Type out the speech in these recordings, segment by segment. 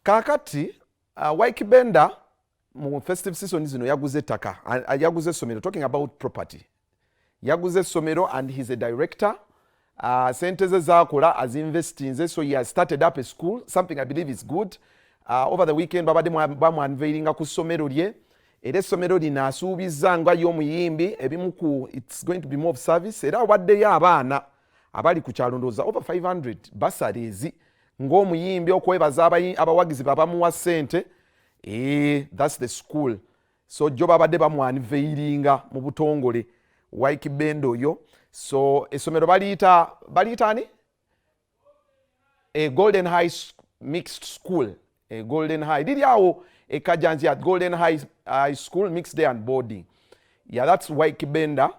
kakati Ykee Bender mu festive season zino yaguze ettaka, yaguze essomero, talking about property. Yaguze essomero and he's a director. Sente ze zakola as investing, so he has started up a school, something I believe is good. Over the weekend babadde bamu-unveilinga ku ssomero lye. Era essomero lino asuubizza nga y'omuyimbi ebimu ku it's going to be more of service. Era awaddeyo abaana abali ku kyalo ndowooza over 500 bursaries ng'omuyimbi okwebaza abawagizi babamuwa ssente. That's the school. So jo babadde bamu-unveilinga mu butongole Ykee Bender oyo. So essomero baliyita ani? A Golden High Mixed School. A Golden High. Liri awo e Kajanzi at Golden High School Mixed Day and Boarding. Yeah, that's Ykee Bender.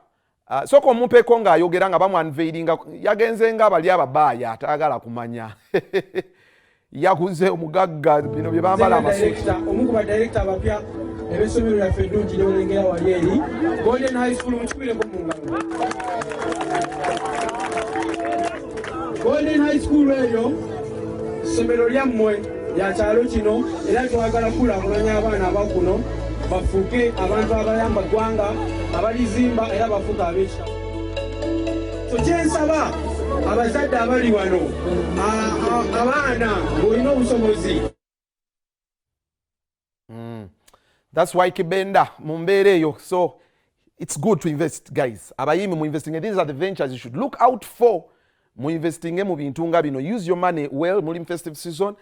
Soko omumpeeko ng'ayogera nga bamu-unveilinga yagenze nga bali ababaaya atayagala kumanya. Yaguze omugagga bino bye bambala amasuuti. Omu ku badirekita abapya eb'essomero lyaffe eddungi ly'olengera wali eri Golden High School mukikubireko mu ngalo. Golden High School eryo ssomero lyammwe lya kyalo kino era twagala kukulaakulanya abaana abakuno bafuuke abantu abayamba ggwanga abalizimba era bafuuke ab'ekitabo. So kyensaba abazadde abali wano abaana ng'olina obusobozi. That's Ykee Bender mu mbeera eyo. So it's good to invest, guys. Abayimi mu investing, these are the ventures you should look out for. Mu investing mu bintu nga bino. Use your money well muri festive season.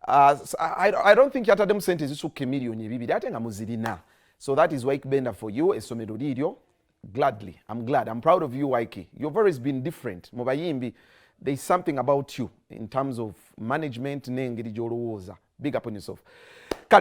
I don't think yatadde mu sente zisukka miliyoni ebibiri ate nga muzirina. So that is Ykee Bender for you. Essomero liryo. Gladly. I'm glad. I'm proud of you, Ykee. You've always been different. Mu bayimbi, there's something about you in terms of management n'engeri gy'olowooza. Big up on yourself.